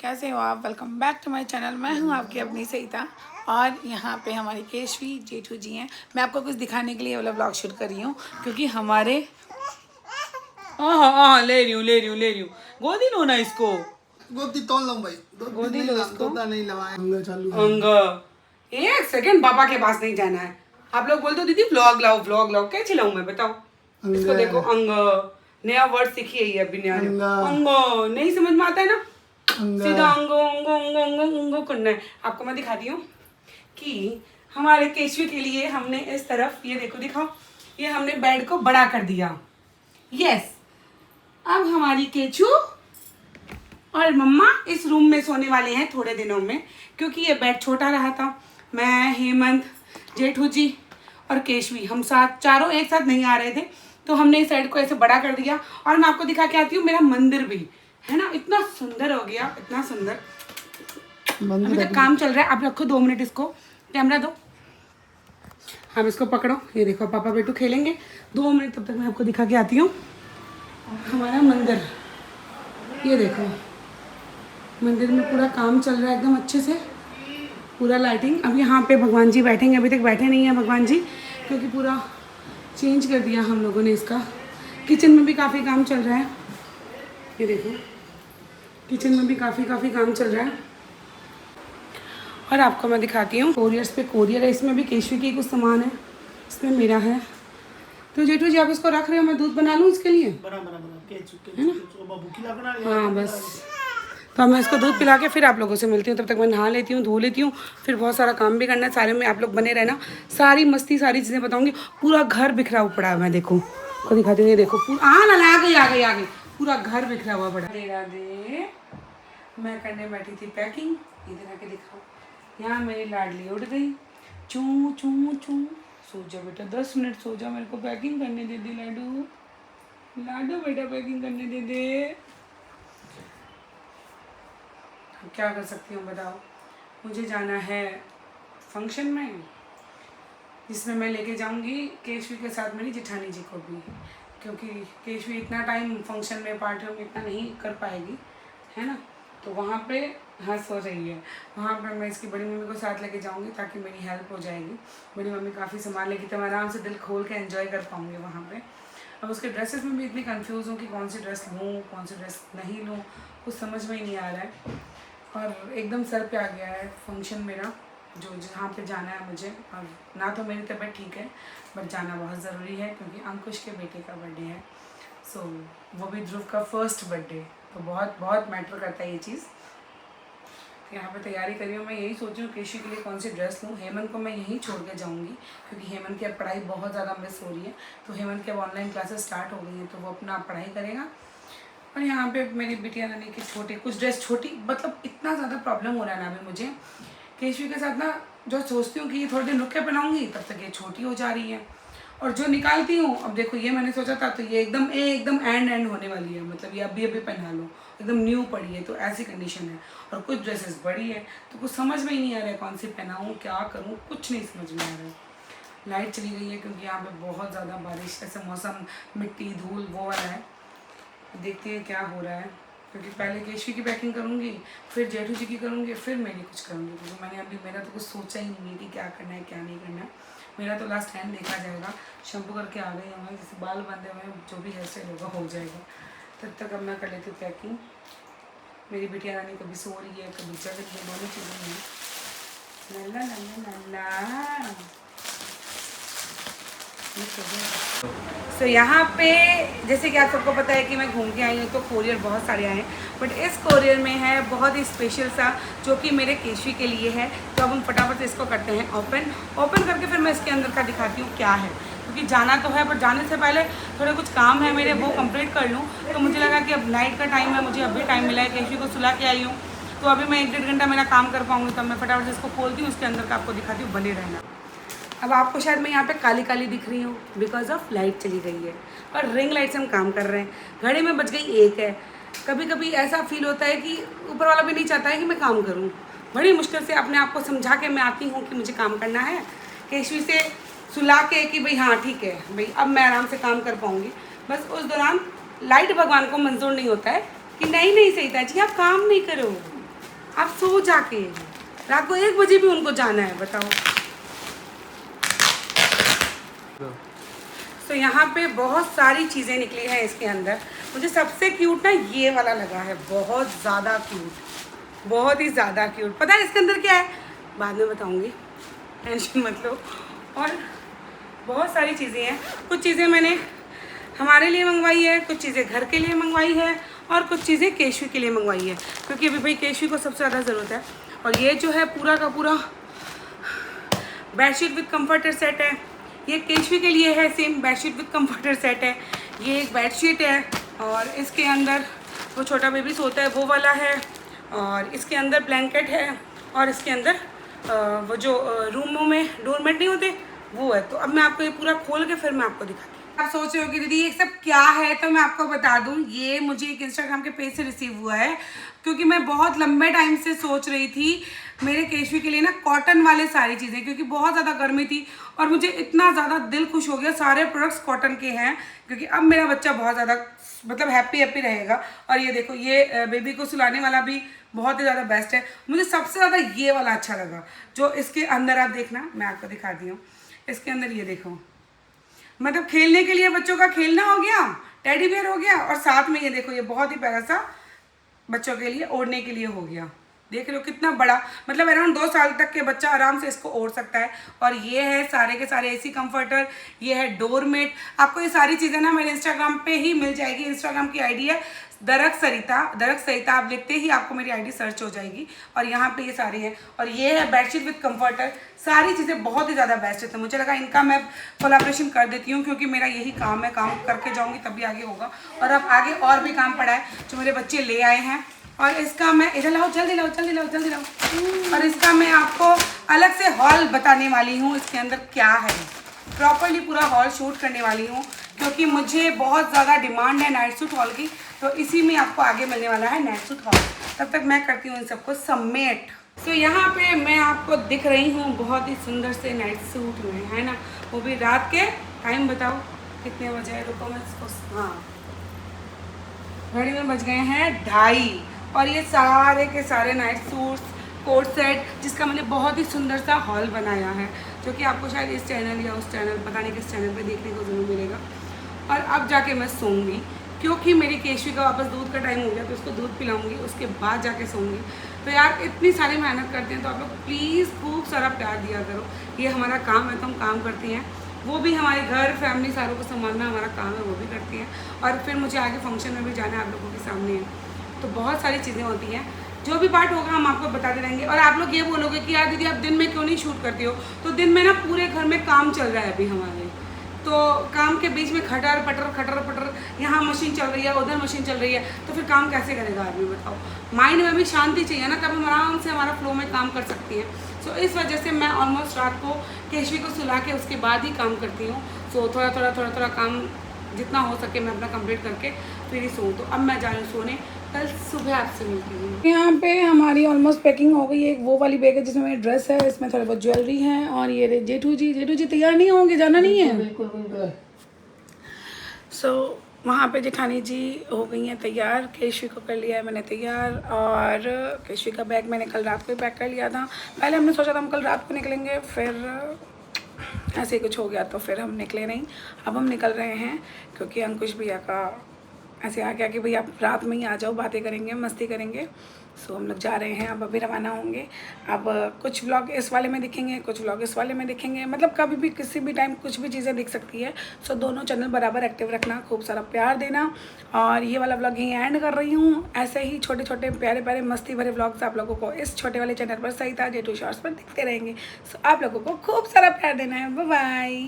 कैसे हो आप। Welcome back to my channel. मैं हूं आपकी अपनी सईता और यहाँ पे हमारी केशवी जेठू जी हैं। मैं आपको कुछ दिखाने के लिए वाला ब्लॉग शूट कर रही हूँ क्योंकि हमारे ले रही हूँ गोदी लो ना इसको, गोदी तोड़ लो भाई, गोदी लो इसको। नहीं लगाया अंग चालू अंग एक सेकंड पापा के पास नहीं जाना है। आप लोग बोलते हो दीदी व्लॉग लाओ क्या चिल्लाऊं मैं बताओ। इसको देखो अंग, नया वर्ड सीखी है ये अभी नया। अंग नहीं समझ में आता है ना, सीधा अंगो अंगो अंगो अंगो अंगो करना है। आपको मैं दिखाती हूँ कि हमारे केशवी के लिए हमने इस तरफ ये देखो दिखाओ, ये हमने बेड को बड़ा कर दिया। यस, अब हमारी केचू और मम्मा इस रूम में सोने वाले हैं थोड़े दिनों में, क्योंकि ये बेड छोटा रहा था। मैं, हेमंत, जेठू जी और केशवी हम साथ चारों एक साथ नहीं आ रहे थे, तो हमने इस साइड को ऐसे बड़ा कर दिया। और मैं आपको दिखा के आती हूँ मेरा मंदिर भी है ना, इतना सुंदर हो गया, इतना सुंदर। अभी तक काम चल रहा है। आप रखो 2 मिनट, इसको कैमरा दो, हम इसको पकड़ो। ये देखो पापा बेटू खेलेंगे 2 मिनट, तब तक मैं आपको दिखा के आती हूँ हमारा मंदिर। ये देखो मंदिर में पूरा काम चल रहा है एकदम अच्छे से, पूरा लाइटिंग। अब यहाँ पे भगवान जी बैठेंगे, अभी तक बैठे नहीं हैं भगवान जी क्योंकि पूरा चेंज कर दिया हम लोगों ने इसका। किचन में भी काफ़ी काम चल रहा है, ये देखो किचन में भी काफ़ी काम चल रहा है। और आपको मैं दिखाती हूँ कोरियर्स पे कोरियर है, इसमें भी केशवी की कुछ सामान है, इसमें मेरा है। तो जेठू जी आप इसको रख रहे हो, मैं दूध बना लूँ इसके लिए? हाँ बस, तो मैं इसको दूध पिला के फिर आप लोगों से मिलती हूँ। तब तक मैं नहा लेती हूँ, धो लेती हूँ, फिर बहुत सारा काम भी करना है। सारे में आप लोग बने रहना, सारी मस्ती सारी चीज़ें बताऊँगी। पूरा घर बिखरा हुआ पड़ा है, मैं देखो को दिखाती हूँ। ये देखो पूरा आ गई पूरा घर बिखरा हुआ पड़ा। राधे, मैं करने बैठी थी पैकिंग, इधर आके दिखाओ। यहाँ मेरी लाडली उठ गई, चू चू चू। सो जा बेटा 10 मिनट सो जा, मेरे को पैकिंग करने दे दे लाडू, लाडू बेटा पैकिंग करने दे दे। क्या कर सकती हूँ बताओ, मुझे जाना है फंक्शन में जिसमें मैं लेके जाऊंगी केशवी के साथ मेरी जेठानी जी को भी, क्योंकि केशवी इतना टाइम फंक्शन में पार्टियों में इतना नहीं कर पाएगी है ना। तो वहाँ पे हाँ सो रही है, वहाँ पे मैं इसकी बड़ी मम्मी को साथ लेके जाऊँगी ताकि मेरी हेल्प हो जाएगी। बड़ी मम्मी काफ़ी संभाल लेगी तो मैं आराम से दिल खोल के एंजॉय कर पाऊँगी वहाँ पे। अब उसके ड्रेसेस में भी इतनी कंफ्यूज हूँ कि कौन सी ड्रेस लूँ कौन सी ड्रेस नहीं लूँ, कुछ समझ में ही नहीं आ रहा है। और एकदम सर पे आ गया है फंक्शन मेरा, जो जहाँ पे जाना है मुझे। और ना तो मेरी तबीयत ठीक है बट जाना बहुत ज़रूरी है क्योंकि अंकुश के बेटे का बर्थडे है। सो वो भी ध्रुव का फर्स्ट बर्थडे, तो बहुत मैटर करता है ये चीज़। यहाँ पे तैयारी करी हूँ। मैं यही सोच रही हूँ केशवी के लिए कौन सी ड्रेस लूँ। हेमंत को मैं यहीं छोड़ के जाऊँगी क्योंकि हेमंत की अब पढ़ाई बहुत ज़्यादा मिस हो रही है। तो हेमंत की अब ऑनलाइन क्लासेस स्टार्ट हो गई हैं, तो वो अपना पढ़ाई करेगा। और यहाँ पे मेरी बिटिया रानी की छोटी कुछ ड्रेस छोटी, मतलब इतना ज़्यादा प्रॉब्लम हो रहा है ना अभी मुझे केशवी के साथ ना, जो सोचती हूँ कि ये थोड़े दिन रुक के पहनाऊँगी तब तक ये छोटी हो जा रही है। और जो निकालती हूँ, अब देखो ये मैंने सोचा था तो ये एकदम एंड होने वाली है, मतलब ये अभी पहना लो, एकदम न्यू पड़ी है, तो ऐसी कंडीशन है। और कुछ ड्रेसेस बड़ी है तो कुछ समझ में ही नहीं आ रहा है कौन सी पहनाऊँ, क्या करूँ, कुछ नहीं समझ में आ रहा है। लाइट चली गई है क्योंकि यहाँ पे बहुत ज़्यादा बारिश, ऐसा मौसम, मिट्टी धूल वो वाला है। देखते हैं क्या हो रहा है, क्योंकि पहले केशवी की पैकिंग करूँगी, फिर जेठू जी की करूँगी, फिर मेरी कुछ करूँगी। क्योंकि मैंने अभी मेरा तो कुछ सोचा ही नहीं है कि क्या करना है क्या नहीं करना है। मेरा तो लास्ट टाइम देखा जाएगा, शैम्पू करके आ गई हूँ, जैसे बाल बंधे हुए जो भी हेयर स्टाइल होगा हो जाएगा। तब तक अब मैं कर लेती हूँ पैकिंग। मेरी बिटिया रानी कभी सो रही है कभी जग रही है, दोनों चीज़ें हैं। ला ला ला ला। सो यहाँ पे जैसे कि आप सबको पता है कि मैं घूम के आई हूँ, तो कोरियर बहुत सारे आए हैं, बट इस कोरियर में है बहुत ही स्पेशल सा जो कि मेरे केशवी के लिए है। तो अब हम फटाफट से इसको करते हैं ओपन करके फिर मैं इसके अंदर का दिखाती हूँ क्या है, क्योंकि जाना तो है, बट जाने से पहले थोड़े कुछ काम है मेरे, वो कंप्लीट कर लूँ। तो मुझे लगा कि अब नाइट का टाइम है, मुझे अभी टाइम मिला है, केशवी को सुला के आई हूँ, तो अभी मैं 1-1.5 घंटा मेरा काम कर पाऊँगी। तब मैं फटाफट से इसको खोलती हूँ, उसके अंदर का आपको दिखाती हूँ, बने रहना। अब आपको शायद मैं यहाँ पे काली काली दिख रही हूँ बिकॉज ऑफ लाइट चली गई है, और रिंग लाइट से हम काम कर रहे हैं। घड़ी में बज गई 1 है। कभी कभी ऐसा फील होता है कि ऊपर वाला भी नहीं चाहता है कि मैं काम करूँ। बड़ी मुश्किल से अपने आप को समझा के मैं आती हूँ कि मुझे काम करना है, केशवी से सुला के कि भाई हाँ ठीक है भाई अब मैं आराम से काम कर पाऊँगी। बस उस दौरान लाइट भगवान को मंजूर नहीं होता है कि नहीं नहीं सईता जी आप काम नहीं करो, आप सो जाके, रात को 1 बजे भी उनको जाना है, बताओ। तो यहाँ पे बहुत सारी चीज़ें निकली हैं इसके अंदर। मुझे सबसे क्यूट ना ये वाला लगा है, बहुत ज़्यादा क्यूट, बहुत ही ज़्यादा क्यूट। पता है इसके अंदर क्या है, बाद में बताऊँगी, टेंशन मत लो। और बहुत सारी चीज़ें हैं, कुछ चीज़ें मैंने हमारे लिए मंगवाई है, कुछ चीज़ें घर के लिए मंगवाई है, और कुछ चीज़ें केशवी के लिए मंगवाई है, क्योंकि अभी भाई केशवी को सबसे ज़्यादा ज़रूरत है। और ये जो है पूरा का पूरा बेडशीट विद कंफर्टर सेट है, ये केशवी के लिए है, same bedsheet with comforter set है। ये एक बेडशीट है, और इसके अंदर वो छोटा बेबी सोता है वो वाला है, और इसके अंदर ब्लैंकेट है, और इसके अंदर वो जो रूमों में डोरमेट नहीं होते वो है। तो अब मैं आपको ये पूरा खोल के फिर मैं आपको दिखाती हूँ। आप सोच रहे हो कि दीदी ये सब क्या है, तो मैं आपको बता दूं, ये मुझे एक इंस्टाग्राम के पेज से रिसीव हुआ है, क्योंकि मैं बहुत लंबे टाइम से सोच रही थी मेरे केशवी के लिए ना कॉटन वाले सारी चीज़ें, क्योंकि बहुत ज़्यादा गर्मी थी और मुझे इतना ज़्यादा दिल खुश हो गया, सारे प्रोडक्ट्स कॉटन के हैं, क्योंकि अब मेरा बच्चा बहुत ज़्यादा मतलब हैप्पी रहेगा। और ये देखो, ये बेबी को सुलाने वाला भी बहुत ही ज़्यादा बेस्ट है। मुझे सबसे ज़्यादा ये वाला अच्छा लगा, जो इसके अंदर आप देखना, मैं आपको दिखाती हूँ। इसके अंदर ये देखो, मतलब खेलने के लिए बच्चों का खेलना हो गया, टेडी बियर हो गया, और साथ में ये देखो ये बहुत ही प्यारा सा बच्चों के लिए ओढ़ने के लिए हो गया। देख रहे हो कितना बड़ा, मतलब अराउंड 2 साल तक के बच्चा आराम से इसको ओढ़ सकता है। और ये है सारे के सारे एसी कंफर्टर, ये है डोरमेट। आपको ये सारी चीज़ें ना मेरे इंस्टाग्राम पे ही मिल जाएगी। इंस्टाग्राम की आईडी है दरक सरिता, आप लिखते ही आपको मेरी आईडी सर्च हो जाएगी, और यहाँ पे ये सारी है। और ये है बेडशीट विद कंफर्टर, सारी चीज़ें बहुत ही ज़्यादा बेस्ट है। तो मुझे लगा इनका मैं कोलैबोरेशन कर देती हूँ, क्योंकि मेरा यही काम है, काम करके जाऊँगी तभी आगे होगा। और अब आगे और भी काम पड़ा है जो मेरे बच्चे ले आए हैं, और इसका मैं इधर लाओ, जल्दी लाओ। और इसका मैं आपको अलग से हॉल बताने वाली हूँ, इसके अंदर क्या है, प्रॉपरली पूरा हॉल शूट करने वाली हूँ, क्योंकि मुझे बहुत ज़्यादा डिमांड है नाइट सूट हॉल की। तो इसी में आपको आगे मिलने वाला है नाइट सूट हॉल। तब तक मैं करती हूँ इन सबको सबमिट। तो यहाँ पे मैं आपको दिख रही हूँ बहुत ही सुंदर से नाइट सूट में, है ना, वो भी रात के टाइम। बताओ कितने बजे है, रुको मैं इसको, हाँ घड़ी में बज गए हैं 2:30। और ये सारे के सारे नाइट सूट्स, कोट सेट, जिसका मैंने बहुत ही सुंदर सा हॉल बनाया है, जो कि आपको शायद इस चैनल या उस चैनल, पता नहीं किस चैनल पे देखने को ज़रूर मिलेगा। और अब जाके मैं सोऊंगी, क्योंकि मेरी केशवी का वापस दूध का टाइम हो गया, तो उसको दूध पिलाऊंगी, उसके बाद जाके सोऊंगी। तो यार इतनी सारी मेहनत करते हैं, तो आप लोग प्लीज़ खूब सारा प्यार दिया करो। ये हमारा काम है, तो हम काम करते हैं, वो भी हमारे घर फैमिली सारों को संभालना हमारा काम है, वो भी करती हैं। और फिर मुझे आगे फंक्शन में भी जाना है, आप लोगों के सामने है, तो बहुत सारी चीज़ें होती हैं। जो भी पार्ट होगा हम आपको बताते रहेंगे। और आप लोग ये बोलोगे कि यार दीदी आप दिन में क्यों नहीं शूट करती हो, तो दिन में ना पूरे घर में काम चल रहा है अभी हमारे, तो काम के बीच में खटर पटर, यहाँ मशीन चल रही है, उधर मशीन चल रही है, तो फिर काम कैसे करेगा आदमी, बताओ। माइंड में भी शांति चाहिए ना, तब हम आराम से हमारा फ्लो में काम कर सकती हैं। सो इस वजह से मैं ऑलमोस्ट रात को केशवी को सुला के उसके बाद ही काम करती हूँ। सो थोड़ा काम जितना हो सके मैं अपना कंप्लीट करके फिर ही सोऊँ। तो अब मैं जा रही हूँ सोने, कल सुबह आपसे मिलती हूँ। यहाँ पे हमारी ऑलमोस्ट पैकिंग हो गई है। एक वो वाली बैग है जिसमें मेरी ड्रेस है, इसमें थोड़ी बहुत ज्वेलरी है, और ये जेठू जी तैयार नहीं होंगे, जाना नहीं है? बिल्कुल। सो वहाँ पे जेठानी जी हो गई हैं तैयार, केशवी को कर लिया है मैंने तैयार, और केशवी का बैग मैंने कल रात को ही पैक कर लिया था। पहले हमने सोचा था हम कल रात को निकलेंगे, फिर ऐसे ही कुछ हो गया तो फिर हम निकले नहीं। अब हम निकल रहे हैं, क्योंकि अंकुश भैया का ऐसे आ गया कि भैया आप रात में ही आ जाओ, बातें करेंगे, मस्ती करेंगे। सो हम लोग जा रहे हैं, अब अभी रवाना होंगे। अब कुछ व्लॉग इस वाले में दिखेंगे, कुछ व्लॉग इस वाले में दिखेंगे, मतलब कभी भी किसी भी टाइम कुछ भी चीज़ें दिख सकती है। सो दोनों चैनल बराबर एक्टिव रखना, खूब सारा प्यार देना। और ये वाला व्लॉग यहीं एंड कर रही हूँ। ऐसे ही छोटे छोटे प्यारे प्यारे मस्ती भरे व्लॉग्स आप लोगों को इस छोटे वाले चैनल पर सही था जेठू शॉर्ट्स पर दिखते रहेंगे। सो आप लोगों को खूब सारा प्यार देना है। Bye bye.